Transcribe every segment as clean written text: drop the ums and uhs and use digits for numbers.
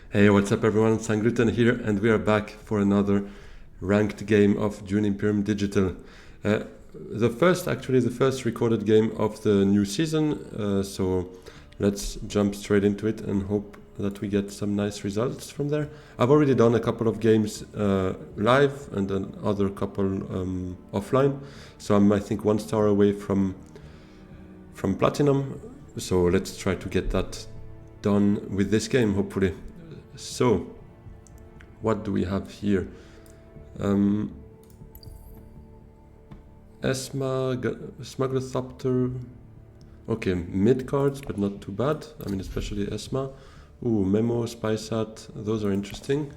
Hey, what's up everyone? Sangluten here, and we are back for another ranked game of Dune Imperium Digital. Uh, the first recorded game of the new season, so let's jump straight into it and hope that we get some nice results from there. I've already done a couple of games live and another couple offline, so I'm, I think, 1 star away from Platinum, so let's try to get that done with this game, hopefully. So, what do we have here? Smugglerthopter. Okay, mid cards, but not too bad. I mean, especially Esma. Ooh, Memo, Spysat, those are interesting.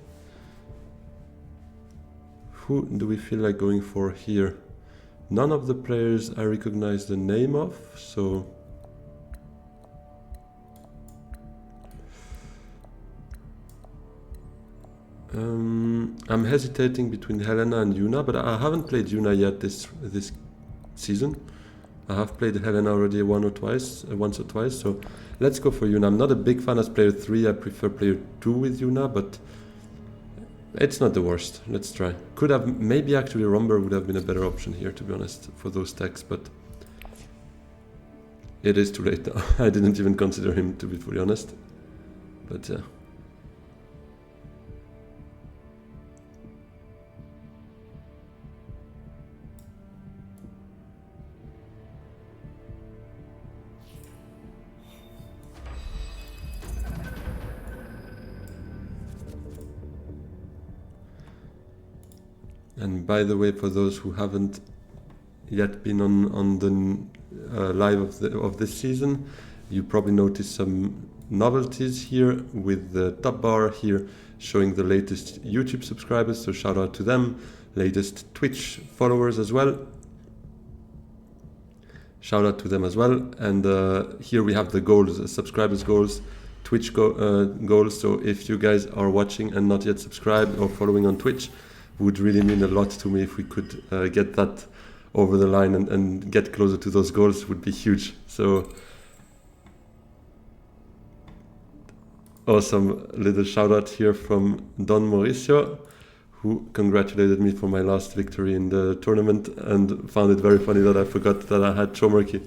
Who do we feel like going for here? None of the players I recognize the name of, so... I'm hesitating between Helena and Yuna, but I haven't played Yuna yet this season. I have played Helena already once or twice, so let's go for Yuna. I'm not a big fan as player 3, I prefer player 2 with Yuna, but it's not the worst. Let's try. Could have, maybe actually Rumber would have been a better option here, to be honest, for those decks, but it is too late now. I didn't even consider him, to be fully honest, but yeah. And by the way, for those who haven't yet been on the live of this season, you probably noticed some novelties here with the top bar here showing the latest YouTube subscribers, so shout out to them. Latest Twitch followers as well. Shout out to them as well. And here we have the goals, subscribers goals, Twitch goals. So if you guys are watching and not yet subscribed or following on Twitch, would really mean a lot to me if we could get that over the line and get closer to those goals. Would be huge. So awesome little shout out here from Don Mauricio, who congratulated me for my last victory in the tournament and found it very funny that I forgot that I had Chomurky.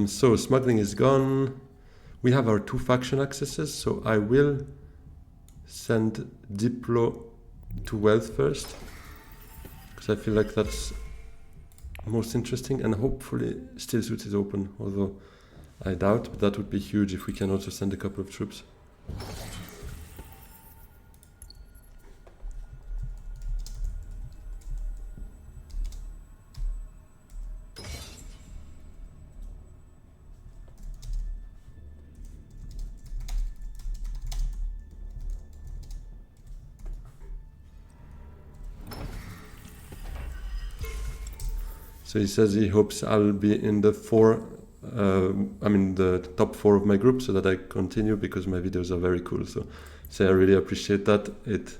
So smuggling is gone. We have our 2 faction accesses, so I will send Diplo to Wealth first, because I feel like that's most interesting, and hopefully Still Suits is open, although I doubt, but that would be huge if we can also send a couple of troops. So he says he hopes I'll be in the the top 4 of my group, so that I continue, because my videos are very cool. So I really appreciate that. It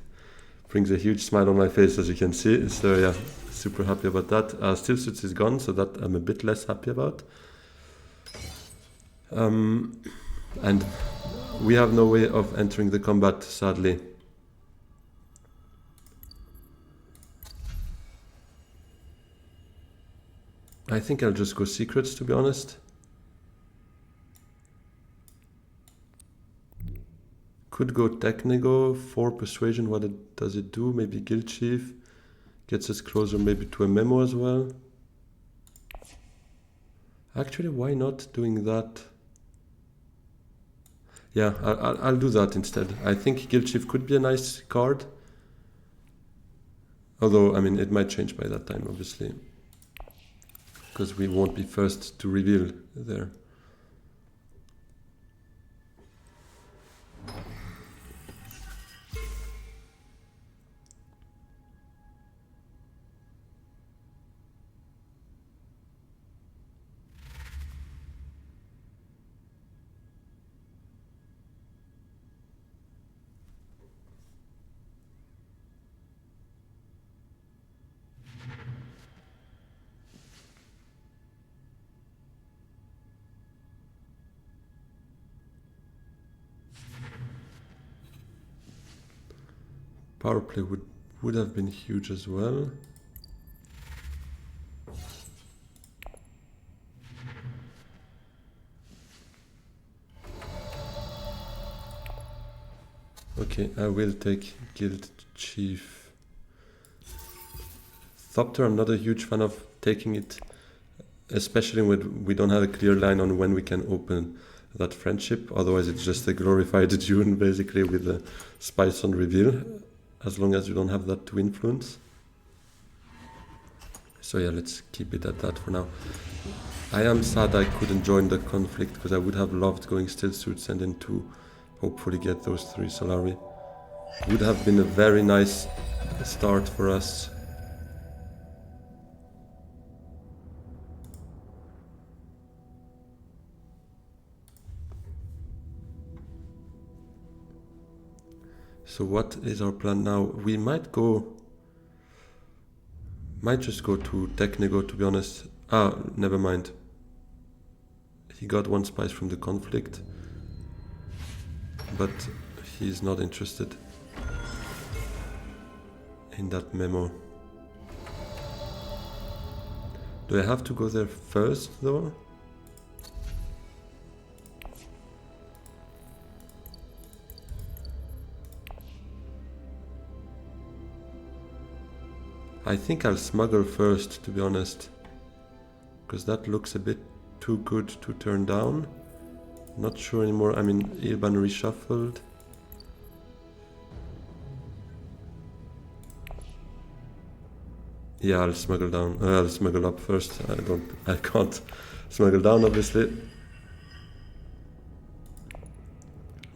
brings a huge smile on my face, as you can see. So yeah, super happy about that. Still Suits is gone, so that I'm a bit less happy about. And we have no way of entering the combat, sadly. I think I'll just go secrets, to be honest. Could go Technigo for persuasion. What does it do? Maybe Guild Chief gets us closer, maybe to a memo as well. Actually, why not doing that? Yeah, I'll do that instead. I think Guild Chief could be a nice card. Although, I mean, it might change by that time, obviously, because we won't be first to reveal there. Power play would have been huge as well. Okay, I will take Guild Chief. Thopter, I'm not a huge fan of taking it, especially when we don't have a clear line on when we can open that friendship. Otherwise it's just a glorified Dune basically with a spice on reveal, as long as you don't have that to influence. So yeah, let's keep it at that for now. I am sad I couldn't join the conflict because I would have loved going Still Suits and then to hopefully get those 3 Solari. Would have been a very nice start for us. So what is our plan now? We might just go to Technego, to be honest. Ah, never mind. He got 1 spice from the conflict, but he's not interested in that memo. Do I have to go there first though? I think I'll smuggle first, to be honest, because that looks a bit too good to turn down. Not sure anymore. I mean, Ilban reshuffled. Yeah, I'll smuggle down. I'll smuggle up first. I can't smuggle down, obviously.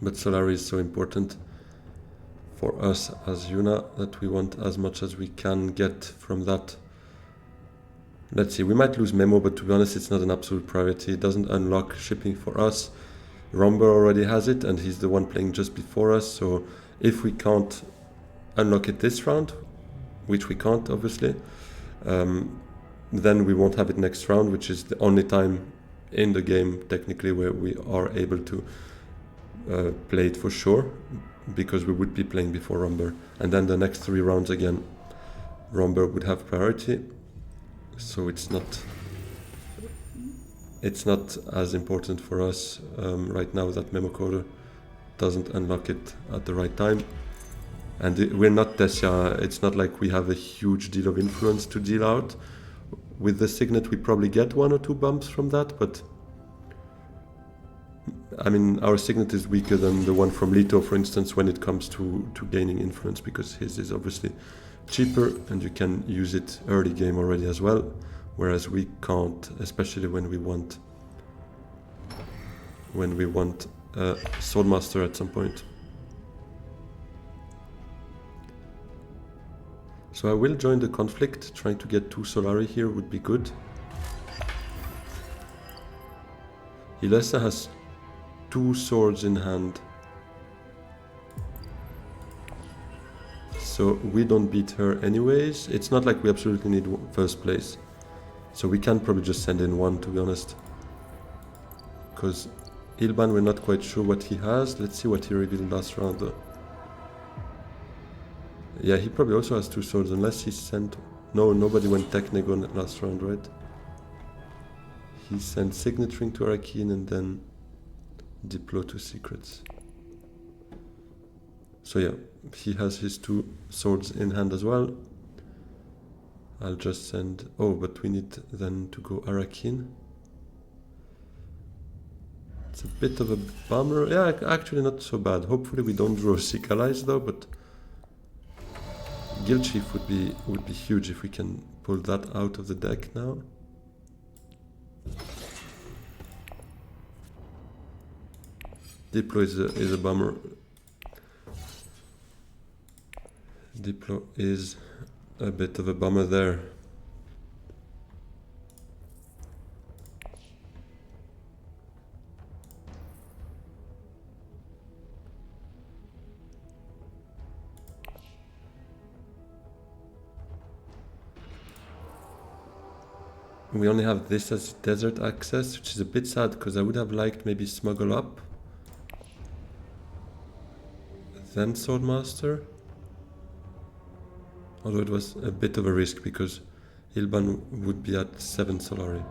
But Solari is so important for us as Yuna that we want as much as we can get from that. Let's see, we might lose Memo, but to be honest, it's not an absolute priority. It doesn't unlock shipping for us. Romber already has it, and he's the one playing just before us, so if we can't unlock it this round, which we can't, obviously, then we won't have it next round, which is the only time in the game, technically, where we are able to play it for sure, because we would be playing before Romber. And then the next 3 rounds again, Romber would have priority, so it's not as important for us right now that Memo Coder doesn't unlock it at the right time. And we're not Tessia, it's not like we have a huge deal of influence to deal out. With the Signet we probably get 1 or 2 bumps from that, but I mean, our Signet is weaker than the one from Lito, for instance, when it comes to gaining influence, because his is obviously cheaper and you can use it early game already as well, whereas we can't, especially when we want Swordmaster at some point. So I will join the conflict. Trying to get 2 Solari here would be good. Ilessa has 2 swords in hand, so we don't beat her anyways. It's not like we absolutely need first place, so we can probably just send in 1, to be honest, because Ilban, we're not quite sure what he has. Let's see what he revealed last round though. Yeah, he probably also has 2 swords, unless he sent... No, nobody went Technego last round, right? He sent Signet Ring to Arakin and then Diplo to Secrets. So yeah, he has his 2 swords in hand as well. I'll just send... Oh, but we need then to go Arakin. It's a bit of a bummer. Yeah, actually not so bad. Hopefully we don't draw Sick Allies though, but Guild Chief would be huge if we can pull that out of the deck now. Diplo is a bummer. Diplo is a bit of a bummer there. We only have this as desert access, which is a bit sad because I would have liked maybe Smuggle Up, then Swordmaster. Although it was a bit of a risk because Ilban would be at 7 Solari.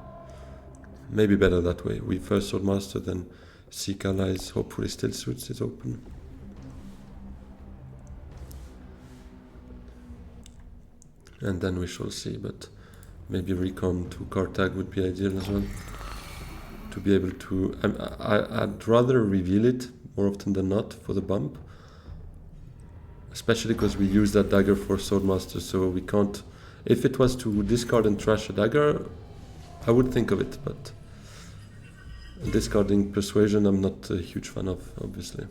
Maybe better that way. We first Swordmaster, then Seek Allies, hopefully still suits is open. And then we shall see, but maybe Recon to Kartag would be ideal as well. To be able to... I'd rather reveal it more often than not for the bump. Especially because we use that dagger for Swordmaster, so we can't... If it was to discard and trash a dagger, I would think of it, but... Discarding Persuasion I'm not a huge fan of, obviously.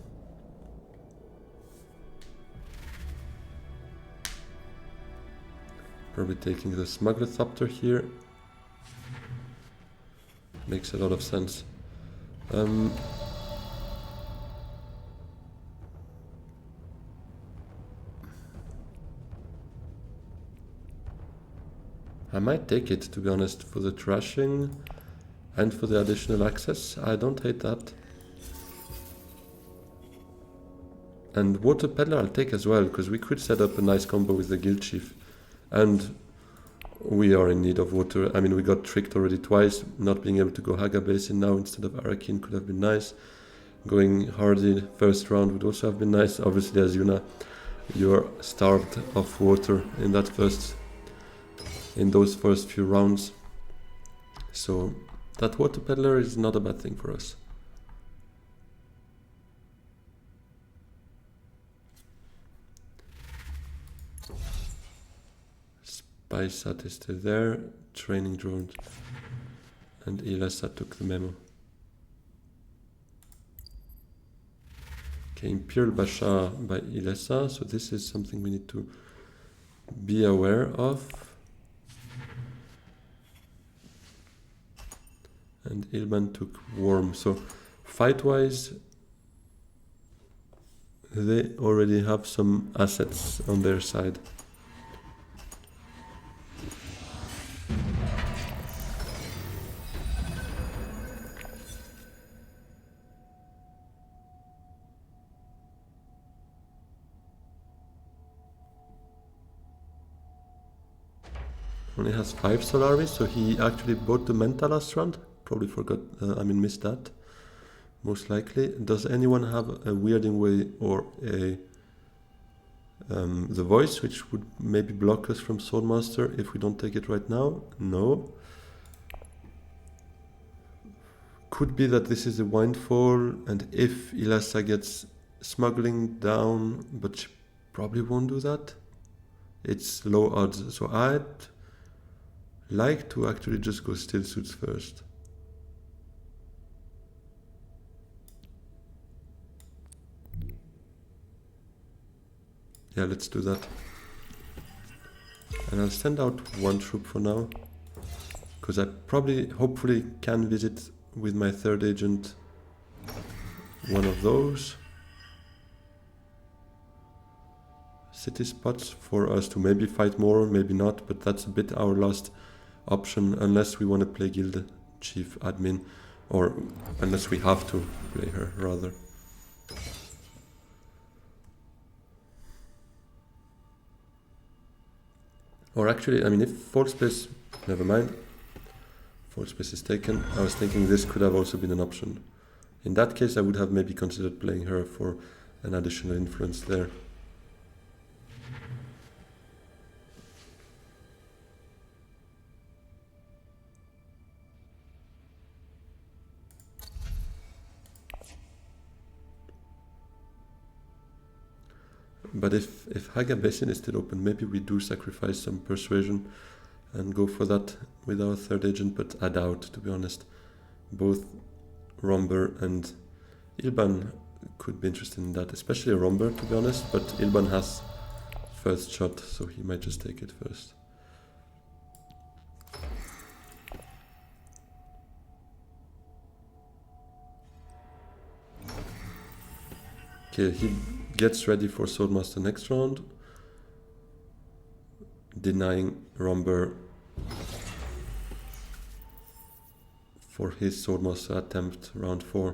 Probably taking the Smuggler Thopter here. Makes a lot of sense. I might take it, to be honest, for the trashing and for the additional access. I don't hate that. And Water Peddler I'll take as well, because we could set up a nice combo with the Guild Chief. And we are in need of water. I mean, we got tricked already twice. Not being able to go Haga Basin now instead of Arakin could have been nice. Going Hardy first round would also have been nice. Obviously, as Yuna, you're starved of water in those first few rounds. So that Water Peddler is not a bad thing for us. Spysat is still there, training drones, and Ilessa took the memo. Okay, Imperial Basha by Ilessa, so this is something we need to be aware of. And Ilban took Worm, so fight-wise, they already have some assets on their side. Only has 5 Solaris, so he actually bought the Menta last round. Probably forgot, missed that. Most likely. Does anyone have a Weirding Way or a the Voice, which would maybe block us from Swordmaster if we don't take it right now? No. Could be that this is a Windfall, and if Ilassa gets Smuggling down, but she probably won't do that. It's low odds, so I'd like to actually just go Still Suits first. Yeah, let's do that. And I'll send out one troop for now, because I probably, hopefully, can visit with my third agent one of those city spots for us to maybe fight more, maybe not, but that's a bit our last option unless we want to play Guild Chief Admin, or unless we have to play her, rather. Or actually, I mean, if False Space, never mind, False Space is taken, I was thinking this could have also been an option. In that case, I would have maybe considered playing her for an additional influence there. But if Haga Basin is still open, maybe we do sacrifice some Persuasion and go for that with our third agent, but I doubt, to be honest. Both Romber and Ilban could be interested in that, especially Romber, to be honest, but Ilban has first shot, so he might just take it first. Okay, he gets ready for Swordmaster next round, denying Romber for his Swordmaster attempt round 4.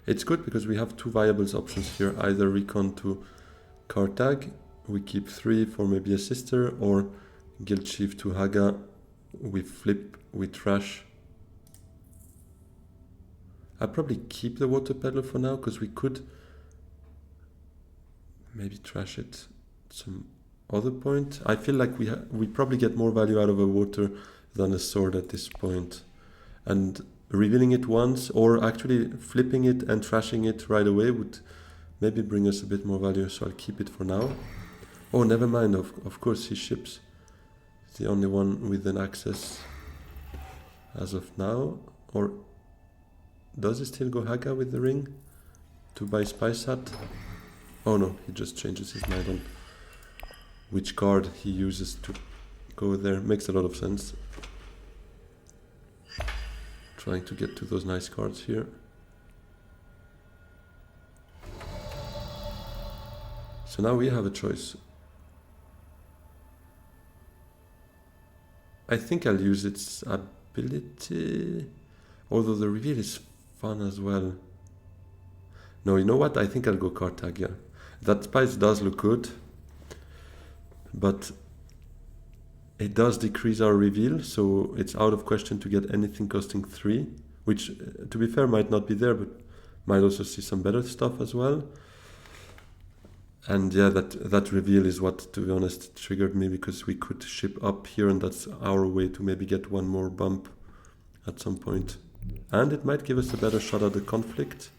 It's good because we have two viable options here, either Recon to card tag. We keep 3 for maybe a sister, or guild chief to Haga. We flip, we trash. I'll probably keep the water peddler for now, because we could maybe trash it at some other point. I feel like we probably get more value out of a water than a sword at this point. And revealing it once, or actually flipping it and trashing it right away, would maybe bring us a bit more value, so I'll keep it for now. Oh, never mind, of course he ships. It's the only one with an access as of now. Or does he still go Haga with the ring to buy Spice Hat? Oh no, he just changes his mind on which card he uses to go there. Makes a lot of sense. Trying to get to those nice cards here. So now we have a choice. I think I'll use its ability, although the reveal is fun as well. No, you know what? I think I'll go card tag, yeah. That spice does look good, but it does decrease our reveal, so it's out of question to get anything costing 3, which, to be fair, might not be there, but might also see some better stuff as well. And yeah, that reveal is what, to be honest, triggered me, because we could ship up here, and that's our way to maybe get one more bump at some point. And it might give us a better shot at the conflict.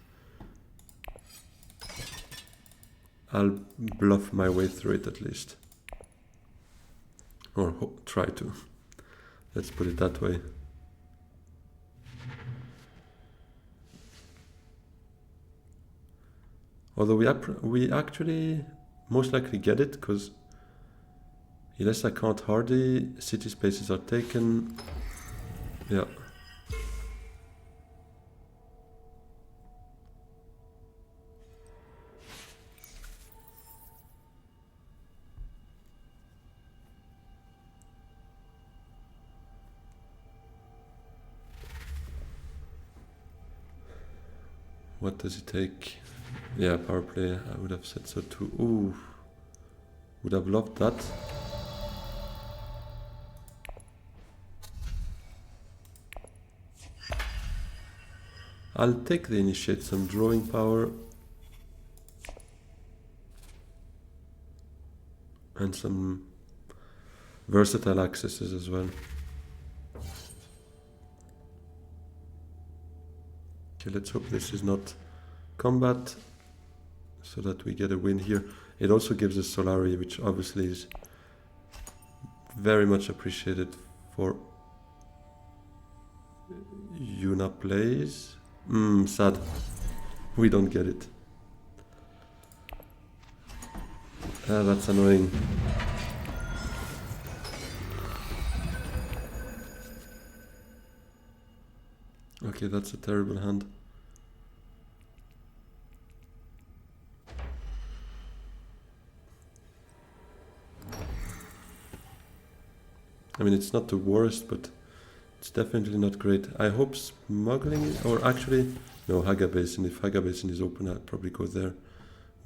I'll bluff my way through it at least. Or try to. Let's put it that way. Although we actually most likely get it, because unless I can't hardy, city spaces are taken. Yeah. What does it take? Yeah, power play, I would have said so too. Ooh, would have loved that. I'll take the initiate, some drawing power. And some versatile accesses as well. Okay, let's hope this is not combat, so that we get a win here. It also gives us Solari, which obviously is very much appreciated for Yuna plays. Sad. We don't get it. That's annoying. Okay, that's a terrible hand. I mean, it's not the worst, but it's definitely not great. I hope smuggling, or actually, no, Haga Basin. If Haga Basin is open, I'd probably go there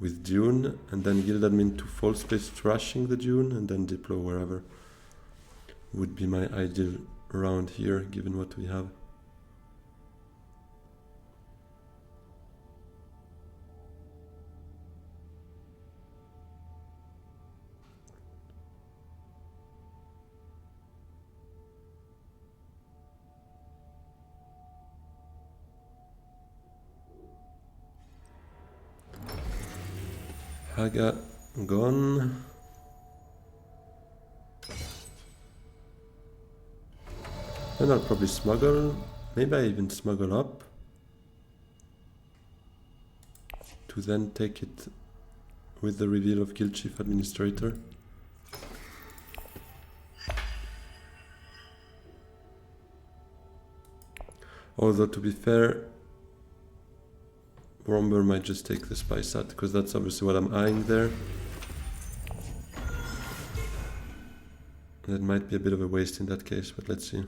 with Dune, and then guild admin to full space trashing the Dune, and then deploy wherever. Would be my ideal round here, given what we have. Haga gone. Then I'll probably smuggle. Maybe I even smuggle up to then take it with the reveal of Guild Chief Administrator. Although, to be fair, Romber might just take the spy sat, because that's obviously what I'm eyeing there. That might be a bit of a waste in that case, but let's see.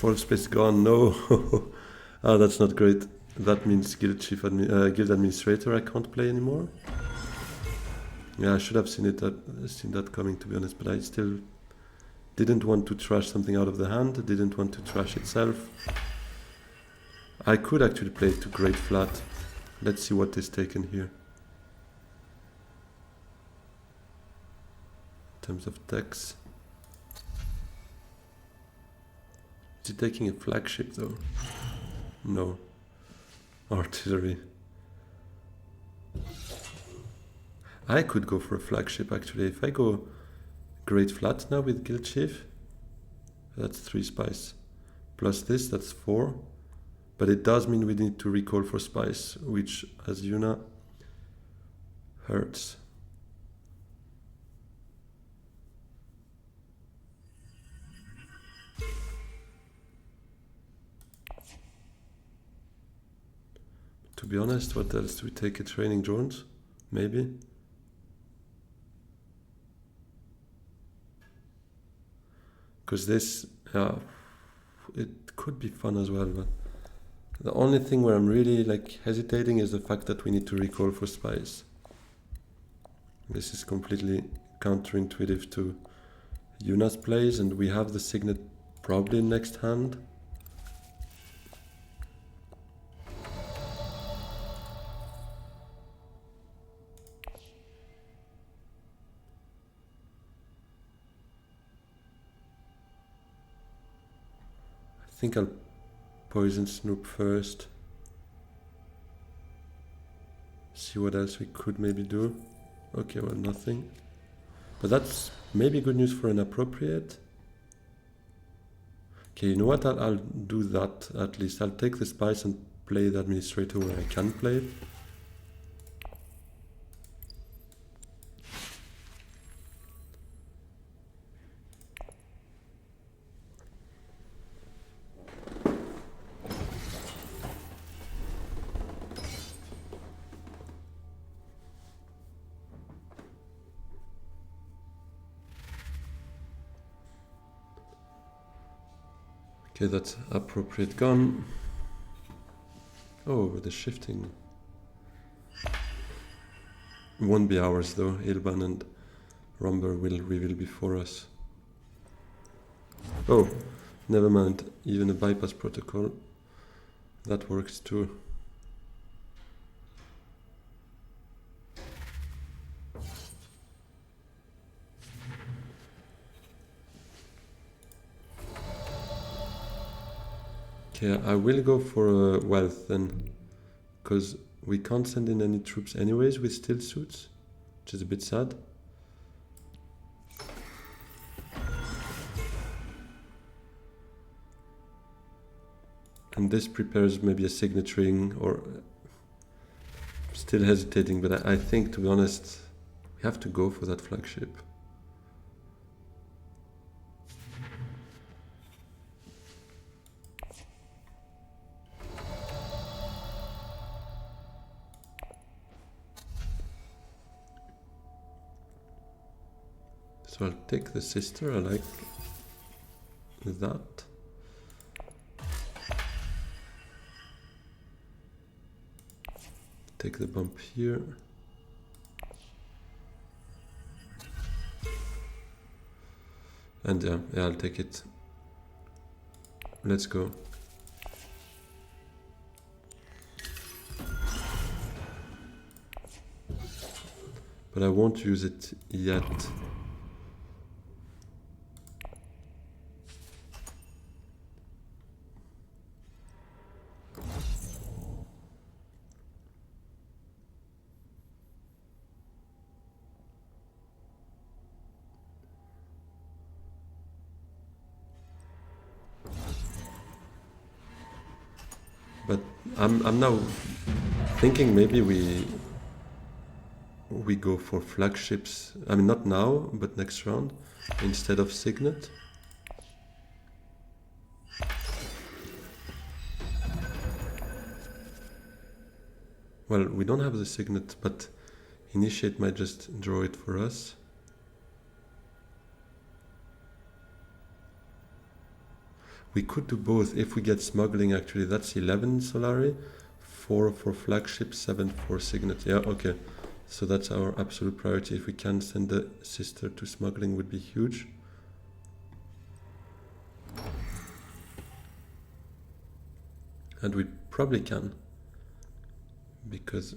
Fourth space gone, no. Ah, that's not great. That means guild administrator I can't play anymore. Yeah, I should have seen that coming, to be honest, but I still didn't want to trash something out of the hand, didn't want to trash itself. I could actually play it to great flat. Let's see what is taken here. In terms of decks. Is he taking a flagship though? No. Artillery. I could go for a flagship actually. If I go great flat now with Guild Chief, that's 3 spice. Plus this, that's 4. But it does mean we need to recall for spice, which as Yuna hurts. To be honest, what else do we take? A training drones? Maybe? Because this, it could be fun as well, but the only thing where I'm really like hesitating is the fact that we need to recall for spies. This is completely counterintuitive to Yuna's plays, and we have the signet probably next hand. I think I'll poison Snoop first. See what else we could maybe do. Okay, well, nothing. But that's maybe good news for an appropriate. Okay, you know what? I'll do that at least. I'll take the spice and play the administrator where I can play it. Okay, that's appropriate gone. Oh, the shifting. Won't be ours though. Ilban and Rumber will reveal before us. Oh, never mind. Even a bypass protocol. That works too. Okay, I will go for wealth then, because we can't send in any troops anyways with steel suits, which is a bit sad. And this prepares maybe a signet ring, or still hesitating, but I think, to be honest, we have to go for that flagship. So I'll take the sister, I like that. Take the bump here. And yeah, I'll take it. Let's go. But I won't use it yet. But I'm now thinking maybe we go for flagships. I mean, not now, but next round instead of signet. Well, we don't have the signet, but initiate might just draw it for us. We could do both if we get smuggling. Actually, that's 11 Solari, 4 for flagship, 7 for signet. Yeah, okay. So that's our absolute priority. If we can send the sister to smuggling, would be huge. And we probably can, because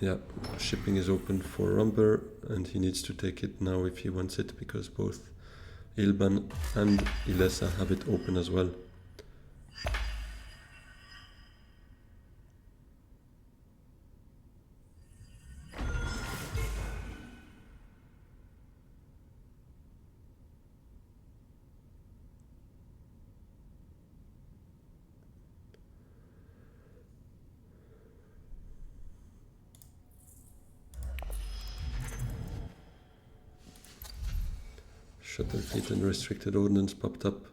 yeah, shipping is open for Rumber, and he needs to take it now if he wants it, because both Ilban and Ilesa have it open as well. Shuttle fleet and restricted ordnance popped up.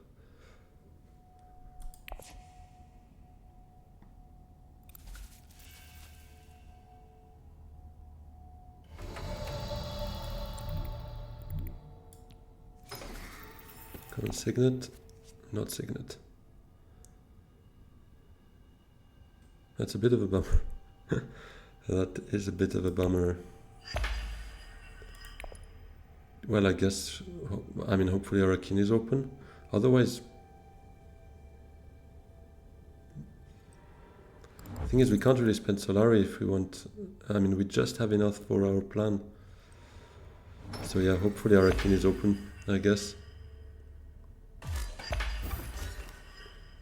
Come on, signet, not signet. That's a bit of a bummer. That is a bit of a bummer. Well, I guess, I mean, hopefully Arakin is open. Otherwise, the thing is, we can't really spend Solari if we want. I mean, we just have enough for our plan. So yeah, hopefully Arakin is open, I guess.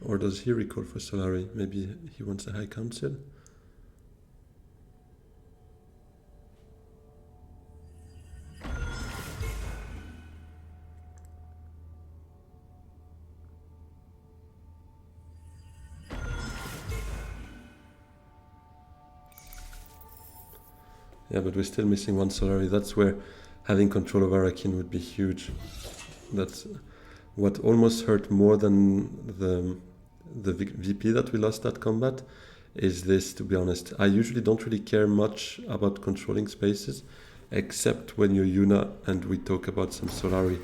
Or does he recall for Solari? Maybe he wants a High Council? Yeah, but we're still missing one Solari. That's where having control of Arakin would be huge. That's what almost hurt more than the VP that we lost that combat, is this, to be honest. I usually don't really care much about controlling spaces, except when you're Yuna and we talk about some Solari.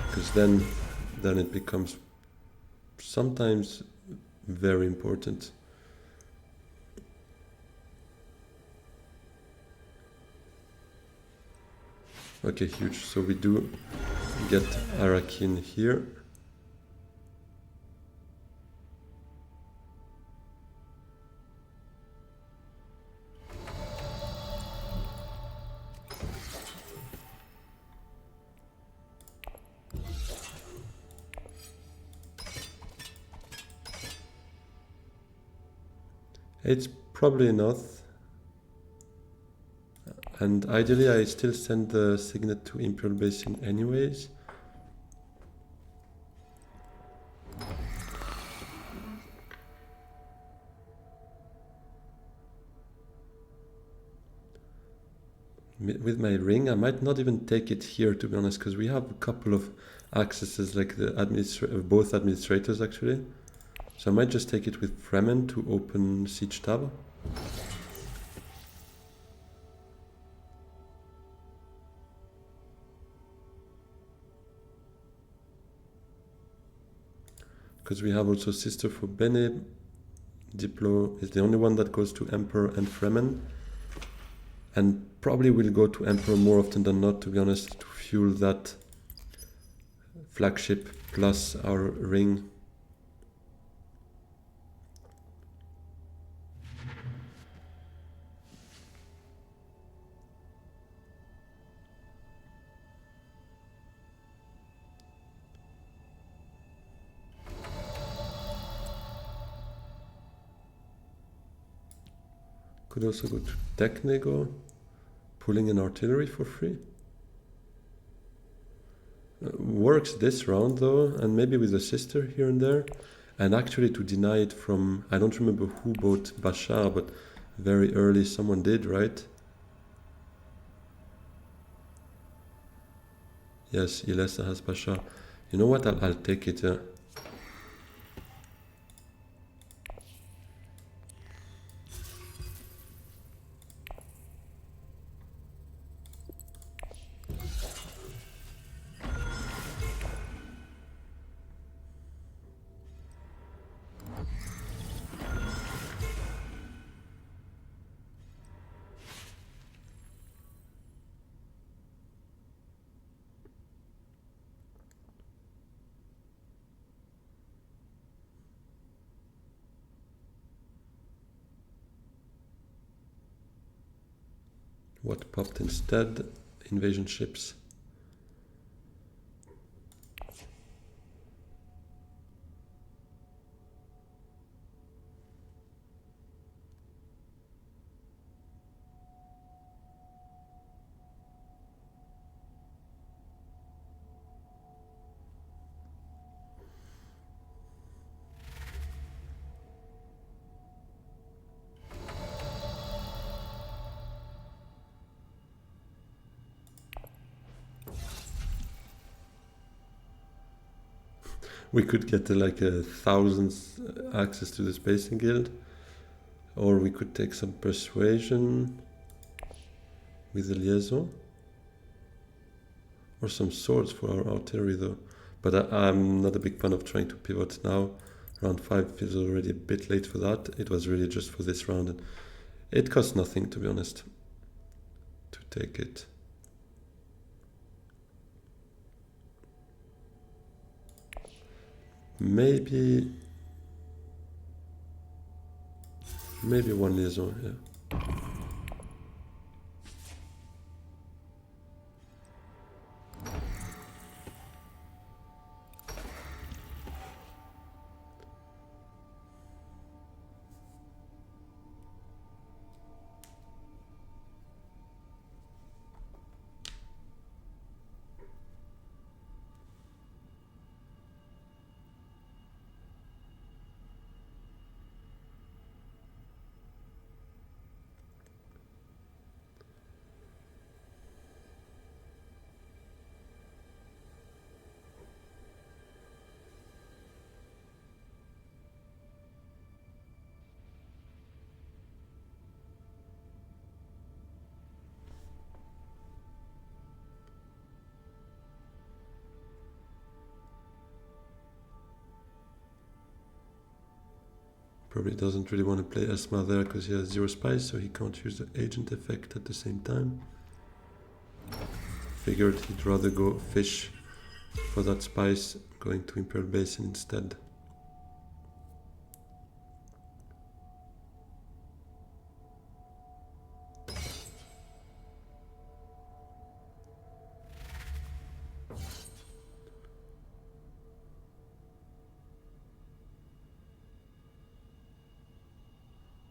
Because then it becomes sometimes very important. Okay, huge. So we do get Arakin here. It's probably enough. And ideally I still send the signet to Imperial Basin anyways. With my ring, I might not even take it here, to be honest, because we have a couple of accesses, like the both administrators actually. So I might just take it with Fremen to open Siege tab. Because we have also Sister for Bene. Diplo is the only one that goes to Emperor and Fremen. And probably will go to Emperor more often than not, to be honest, to fuel that flagship plus our ring. Could also go to Tech Nego, pulling an artillery for free. Works this round though, and maybe with a sister here and there. And actually to deny it from, I don't remember who bought Bashar, but very early someone did, right? Yes, Ilesa has Bashar. You know what, I'll take it, yeah. What popped instead? Invasion ships. We could get like a thousandth access to the Spacing Guild, or we could take some persuasion with the liaison, or some swords for our artillery though. But I'm not a big fan of trying to pivot now. Round 5 feels already a bit late for that. It was really just for this round, and it costs nothing, to be honest, to take it. Maybe one liaison, yeah. Probably doesn't really want to play Esma there because he has 0 spice, so he can't use the agent effect at the same time. Figured he'd rather go fish for that spice, going to Imperial Basin instead.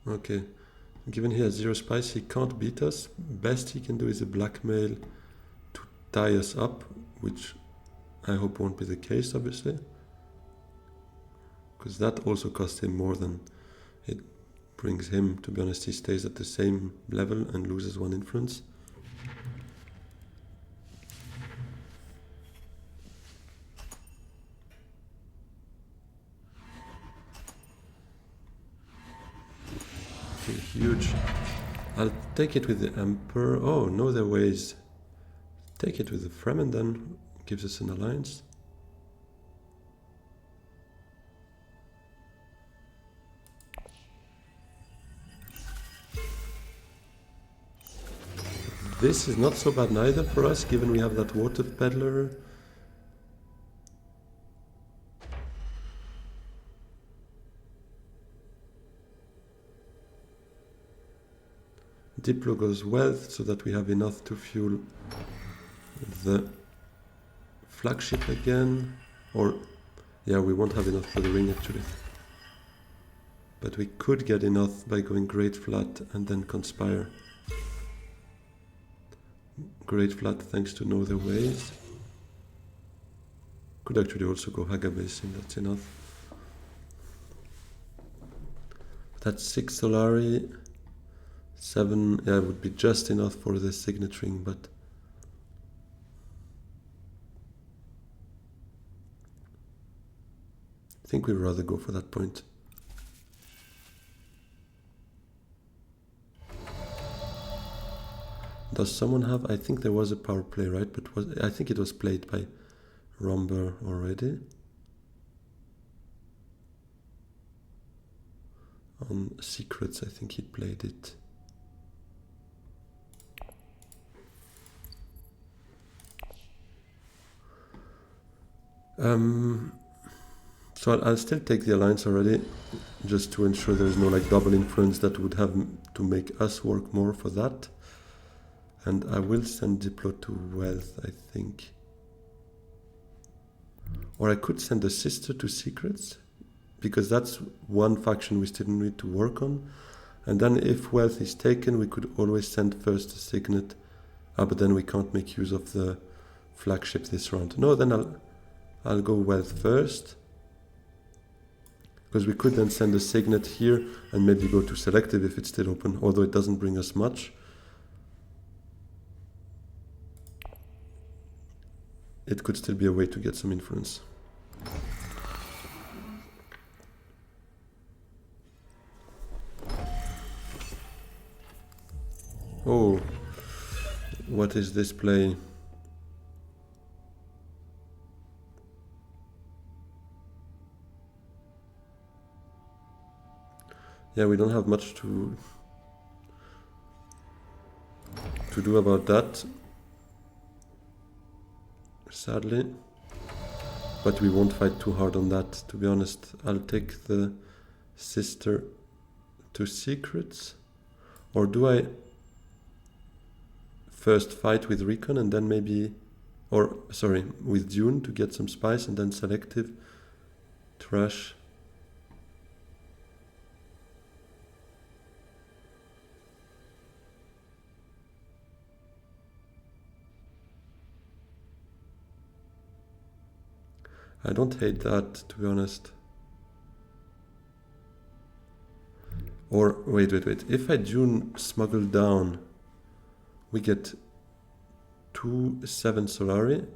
Okay, given he has 0 spice, he can't beat us. Best he can do is a blackmail to tie us up, which I hope won't be the case, obviously. Because that also costs him more than it brings him. To be honest, he stays at the same level and loses 1 influence. Huge. I'll take it with the Emperor. Oh, no, there are ways. Take it with the Fremen then. Gives us an alliance. This is not so bad neither for us, given we have that water peddler. Diplo goes wealth so that we have enough to fuel the flagship again. Or, yeah, we won't have enough for the ring actually. But we could get enough by going Great Flat and then Conspire. Great Flat thanks to Know Their Ways. Could actually also go Haga Basin, that's enough. That's 6 Solari. 7, yeah, would be just enough for the signet ring, but I think we'd rather go for that point. Does someone have? I think there was a power play, right? But I think it was played by Romber already. On Secrets, I think he played it. So I'll still take the alliance already, just to ensure there is no like double influence that would have to make us work more for that. And I will send Diplo to Wealth, I think. Or I could send a sister to Secrets, because that's one faction we still need to work on. And then if Wealth is taken, we could always send first a Signet. But then we can't make use of the flagship this round. No, then I'll go Wealth first. Because we could then send a Signet here and maybe go to Selective if it's still open, although it doesn't bring us much. It could still be a way to get some influence. Oh, what is this play? Yeah, we don't have much to do about that, sadly. But we won't fight too hard on that, to be honest. I'll take the sister to Secrets. Or do I first fight with Recon and then maybe... Or, sorry, with Dune to get some spice and then Selective, Trash. I don't hate that, to be honest. Or, wait. If I Dune smuggle down, we get 7 Solari.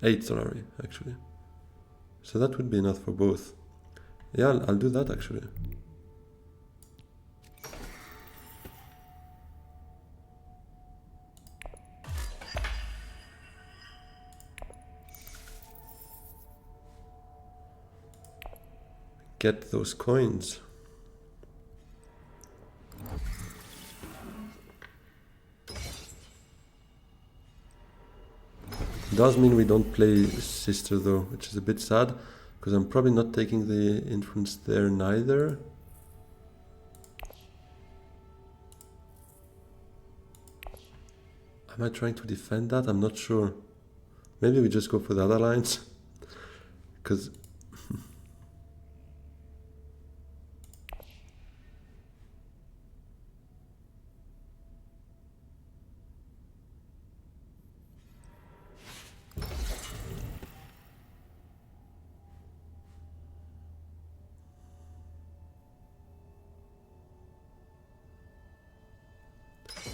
8 Solari, actually. So that would be enough for both. Yeah, I'll do that, actually. Get those coins. Does mean we don't play Sister though, which is a bit sad, because I'm probably not taking the influence there neither. Am I trying to defend that? I'm not sure. Maybe we just go for the other lines, because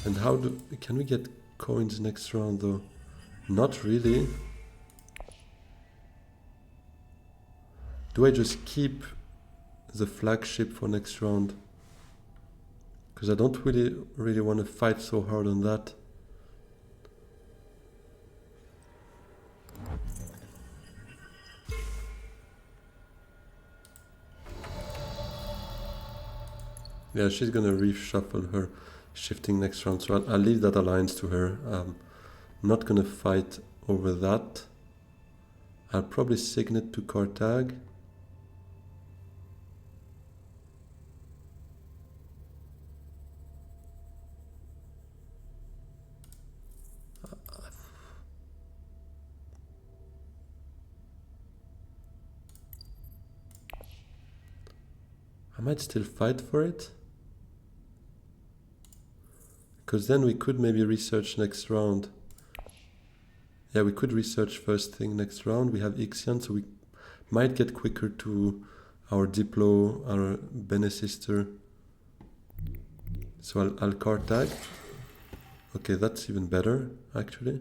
and how can we get coins next round though? Not really. Do I just keep the flagship for next round? Because I don't really want to fight so hard on that. Yeah, she's gonna reshuffle her shifting next round, so I'll leave that alliance to her. Not gonna fight over that. I'll probably Signet to Carthag. I might still fight for it. Because then we could maybe research next round. Yeah, we could research first thing next round. We have Ixion, so we might get quicker to our Diplo, our Bene Sister. So I'll Carthag. Okay, that's even better, actually.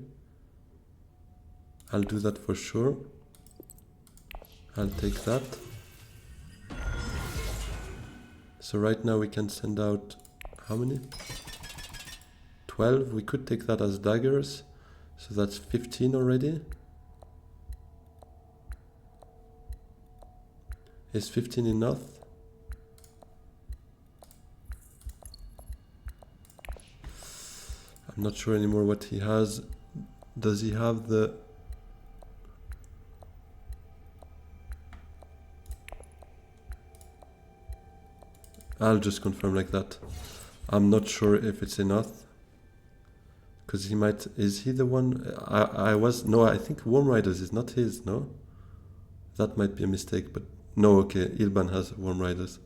I'll do that for sure. I'll take that. So right now we can send out, how many? 12. We could take that as daggers. So that's 15 already. Is 15 enough? I'm not sure anymore what he has. Does he have the... I'll just confirm like that. I'm not sure if it's enough. Because he might... Is he the one... No, I think Worm Riders is not his, no? That might be a mistake, but... No, okay, Ilban has Worm Riders.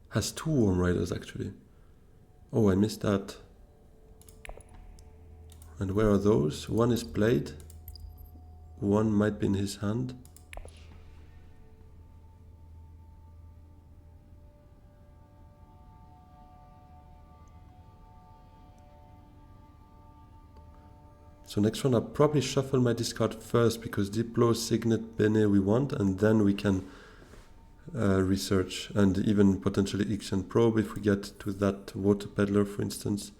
Has 2 Worm Riders, actually. Oh, I missed that. And where are those? One is played. One might be in his hand. So next one, I'll probably shuffle my discard first, because Diplo, Signet, Bene we want, and then we can research and even potentially Ixion probe if we get to that Water Peddler, for instance.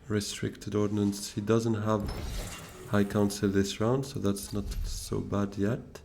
Restricted Ordnance. He doesn't have High Council this round, so that's not so bad yet.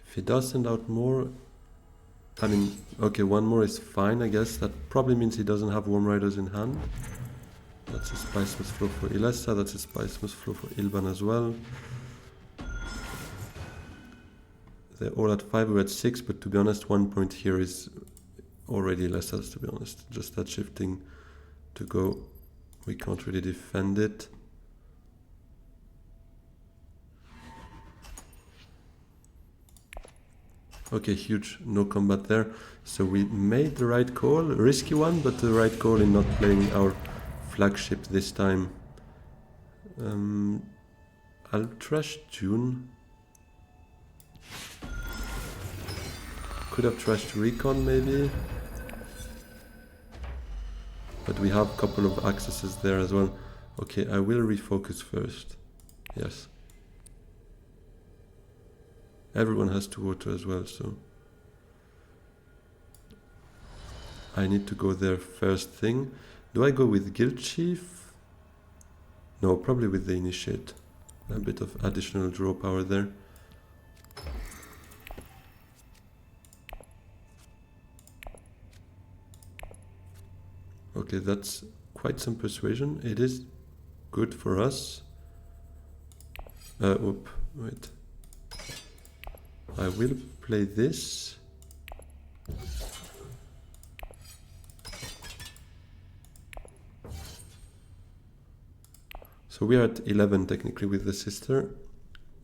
If he does send out more, I mean, okay, one more is fine, I guess. That probably means he doesn't have Worm Riders in hand. That's a Spice-Smith Flow for Ilessa, that's a Spice-Smith Flow for Ilban as well. They're all at 5, we're at 6, but to be honest, 1 point here is already Ilessa's, to be honest. Just that shifting to go, we can't really defend it. Okay, huge, no combat there. So we made the right call, a risky one, but the right call in not playing our flagship this time. I'll trash Dune. Could have trashed Recon maybe. But we have a couple of accesses there as well. Okay, I will refocus first. Yes. Everyone has 2 water as well, so I need to go there first thing. Do I go with Guild Chief? No, probably with the Initiate. A bit of additional draw power there. Okay, that's quite some persuasion. It is good for us. Wait. I will play this. So we are at 11 technically with the sister,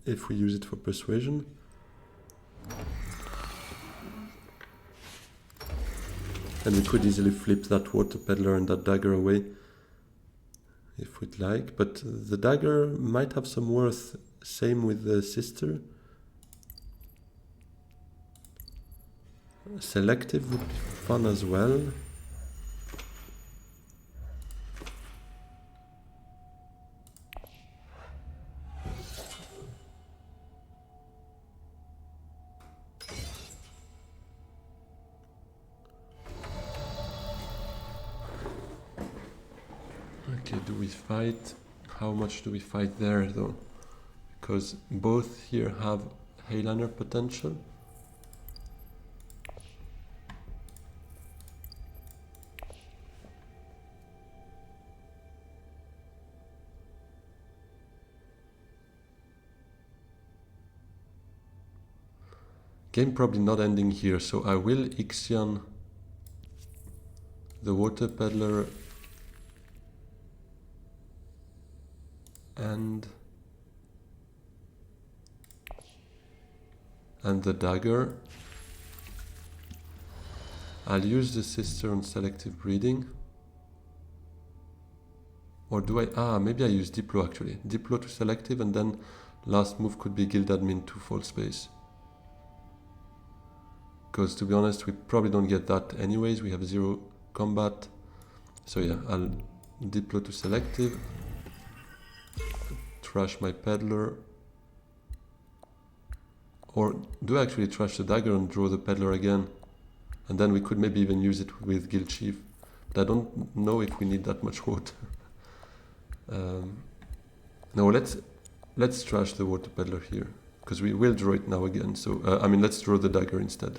if we use it for persuasion. And we could easily flip that Water Peddler and that dagger away if we'd like, but the dagger might have some worth. Same with the sister. Selective would be fun as well. Okay, do we fight? How much do we fight there though? Because both here have Heighlander potential. Game probably not ending here, so I will Ixion the Water Peddler and the dagger. I'll use the sister on selective breeding. Or do I... Ah, maybe I use Diplo actually. Diplo to selective, and then last move could be Guild Admin to Fall Space. Because to be honest, we probably don't get that anyways. We have 0 combat. So yeah, I'll Diplo to selective. Trash my Peddler. Or do I actually trash the dagger and draw the Peddler again? And then we could maybe even use it with Guild Chief. But I don't know if we need that much water. No, let's trash the Water Peddler here. Because we will draw it now again. So, I mean, let's draw the dagger instead.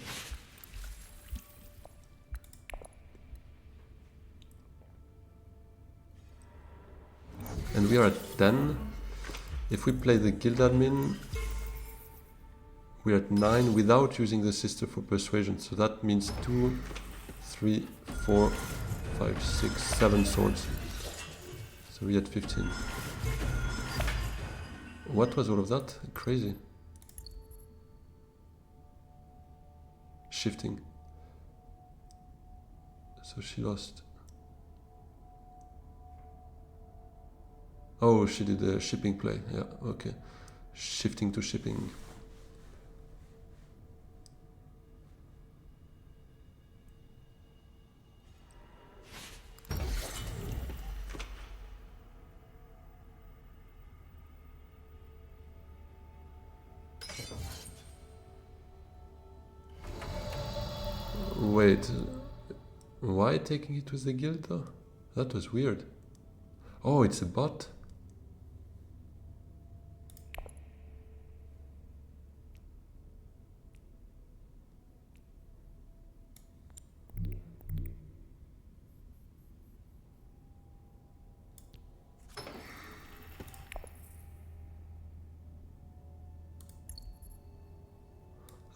And we are at 10. If we play the Guild Admin, we're at 9 without using the Sister for Persuasion. So that means 2, 3, 4, 5, 6, 7 swords. So we're at 15. What was all of that? Crazy. Shifting. So she lost. Oh, she did a shipping play. Yeah, okay. Shifting to shipping. Wait, why taking it with the guild though? That was weird. Oh, it's a bot?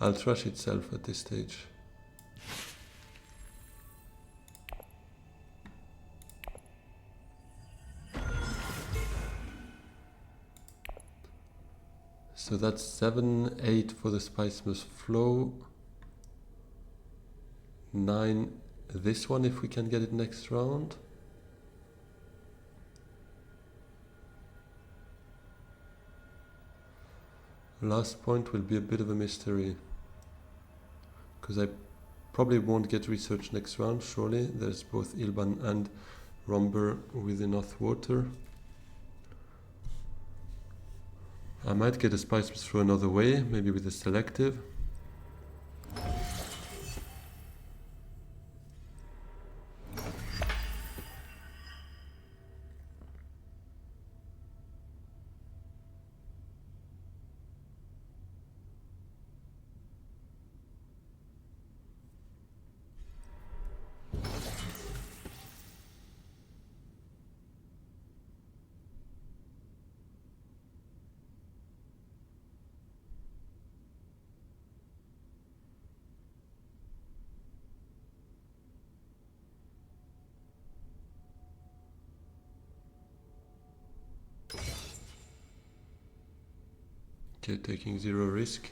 I'll trash itself at this stage. So that's 7, 8 for the Spice Must Flow. 9 this one if we can get it next round. Last point will be a bit of a mystery. Because I probably won't get research next round, surely. There's both Ilban and Romber with enough water. I might get a Spice Must Flow another way, maybe with a selective. Okay, taking 0 risk,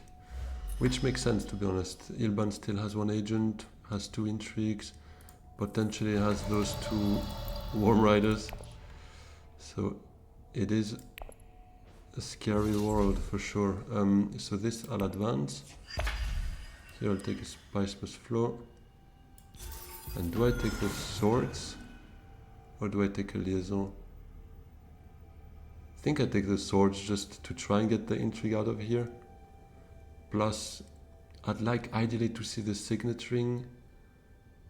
which makes sense to be honest. Ilban still has 1 agent, has 2 intrigues, potentially has those 2 Worm Riders. So it is a scary world for sure. So this I'll advance. Here I'll take a Spice Must Flow. And do I take the swords or do I take a liaison? I think I take the swords just to try and get the intrigue out of here. Plus, I'd like ideally to see the signet ring.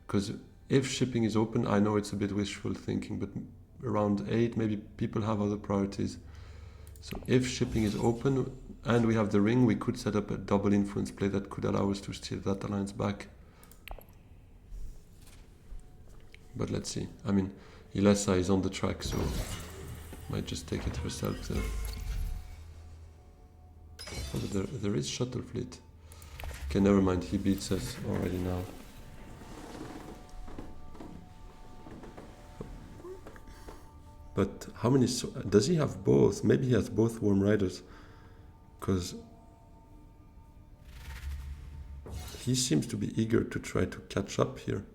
Because if shipping is open, I know it's a bit wishful thinking, but around 8 maybe people have other priorities. So if shipping is open and we have the ring, we could set up a double influence play that could allow us to steal that alliance back. But let's see. I mean, Ilessa is on the track, so might just take it herself there. Oh, but there is Shuttle Fleet. Okay, never mind, he beats us already now. But how many... does he have both? Maybe he has both Worm Riders. Because he seems to be eager to try to catch up here.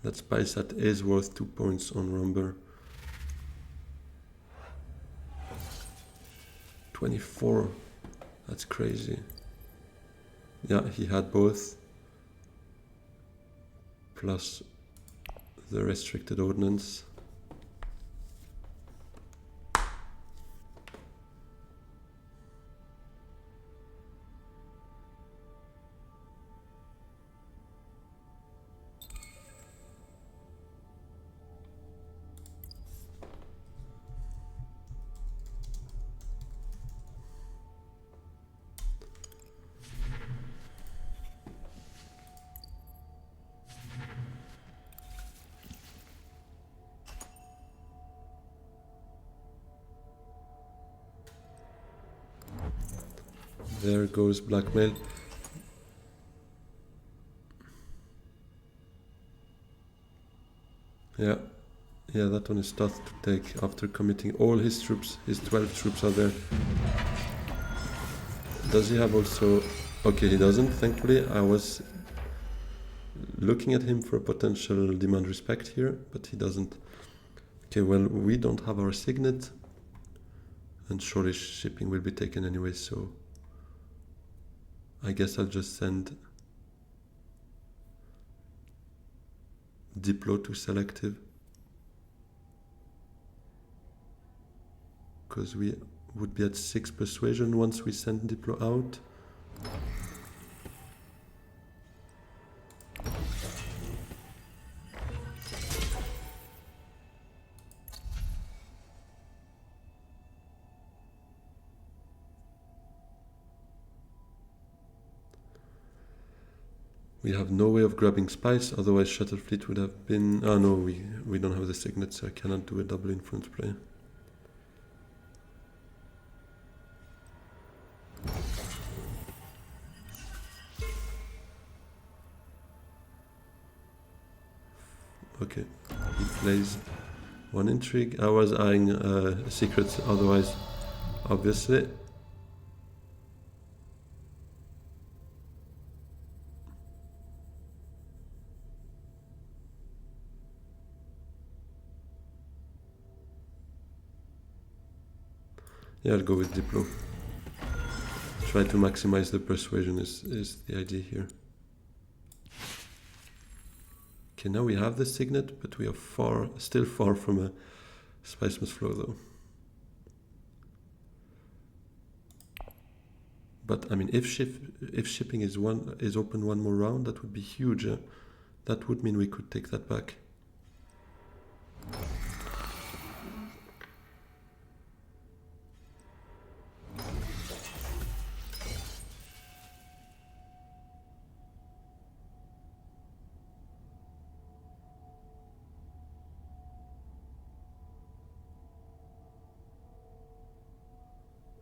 That Spysat is worth 2 points on Rumber. 24. That's crazy. Yeah, he had both. Plus the restricted ordnance. There goes blackmail. Yeah, that one is tough to take after committing all his troops. His 12 troops are there. Does he have also... Okay, he doesn't, thankfully. I was looking at him for a potential demand respect here, but he doesn't. Okay, well, we don't have our signet, and surely shipping will be taken anyway, so I guess I'll just send Diplo to selective, because we would be at 6 persuasion once we send Diplo out. We have no way of grabbing spice, otherwise Shuttle Fleet would have been... Ah no, we don't have the signet, so I cannot do a double influence play. Okay, he plays one intrigue. I was eyeing a secret otherwise, obviously. Yeah, I'll go with Diplo. Try to maximize the persuasion is the idea here. Okay, now we have the signet, but we are still far from a spice must flow though. But I mean, if shipping is open one more round, that would be huge. That would mean we could take that back.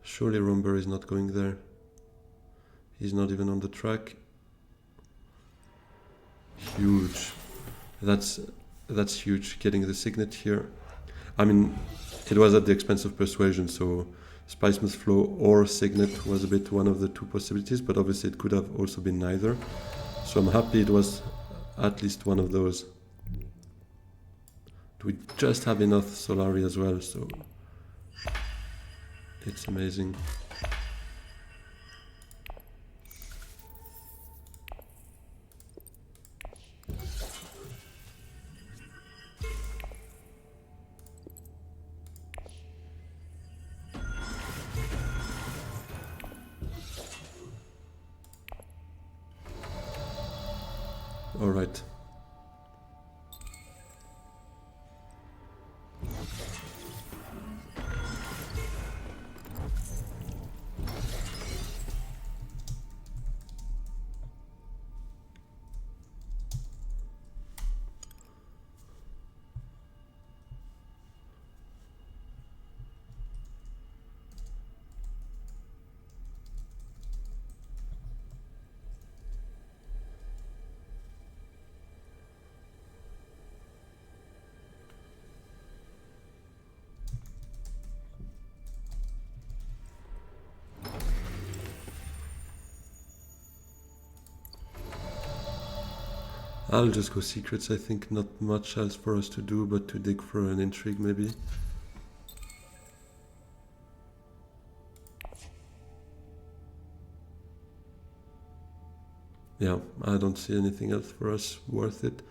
Surely Rumber is not going there. He's not even on the track. Huge. That's huge, getting the signet here. I mean, it was at the expense of persuasion, so Spice Must Flow or signet was a bit one of the two possibilities, but obviously it could have also been neither. So I'm happy it was at least one of those. We just have enough Solari as well, so it's amazing. All right. I'll just go secrets. I think not much else for us to do but to dig for an intrigue maybe. Yeah, I don't see anything else for us worth it.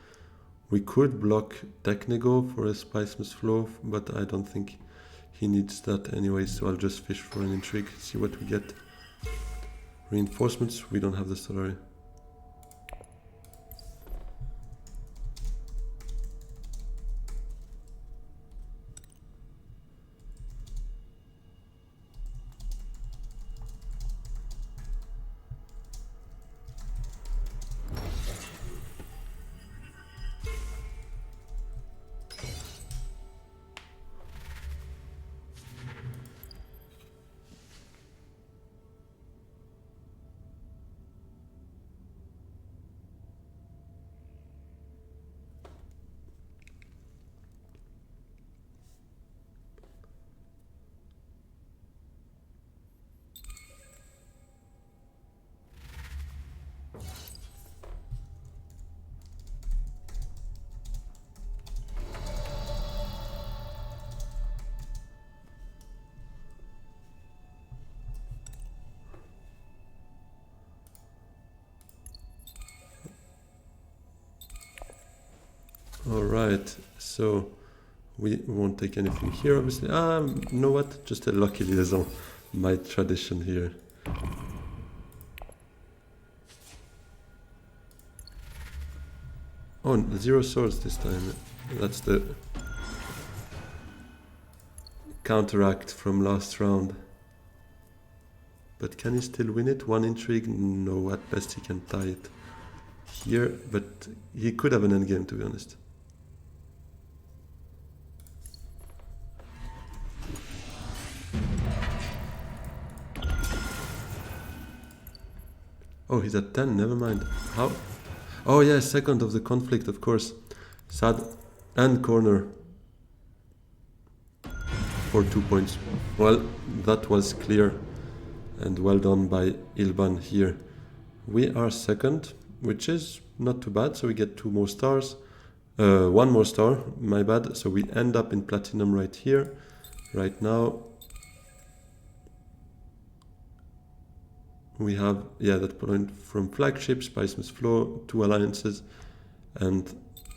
We could block Technigo for a Spicemas Flow, but I don't think he needs that anyway, so I'll just fish for an intrigue, see what we get. Reinforcements, we don't have the Solari. Alright, so we won't take anything here obviously. You know what? Just a lucky liaison. My tradition here. Oh, 0 swords this time. That's the counteract from last round. But can he still win it? 1 intrigue? No, at best he can tie it here, but he could have an endgame to be honest. Oh, he's at 10, never mind. How? Oh yeah, second of the conflict, of course. Sad and corner for 2 points. Well, that was clear and well done by Ilban here. We are second, which is not too bad, so we get 2 more stars. 1 more star, my bad. So we end up in platinum right here, right now. We have, yeah, that point from flagship, Spicemas Flow, 2 alliances, and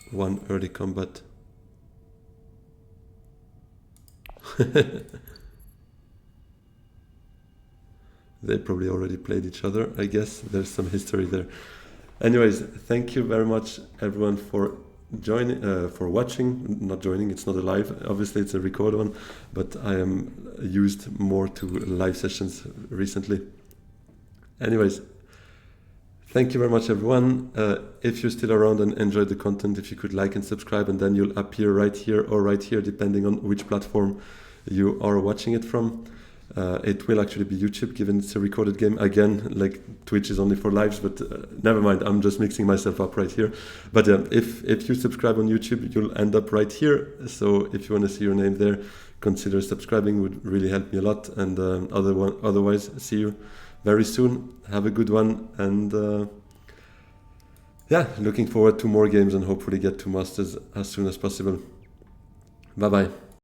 1 early combat. They probably already played each other, I guess. There's some history there. Anyways, thank you very much everyone for joining, for watching, not joining, it's not a live, obviously it's a record one, but I am used more to live sessions recently. Anyways, thank you very much everyone. If you're still around and enjoyed the content, if you could like and subscribe, and then you'll appear right here or right here depending on which platform you are watching it from. It will actually be YouTube given it's a recorded game. Again, like Twitch is only for lives, but never mind, I'm just mixing myself up right here. But if you subscribe on YouTube, you'll end up right here. So if you want to see your name there, consider subscribing, would really help me a lot. And otherwise, see you very soon. Have a good one, and yeah, looking forward to more games and hopefully get to Masters as soon as possible. Bye bye.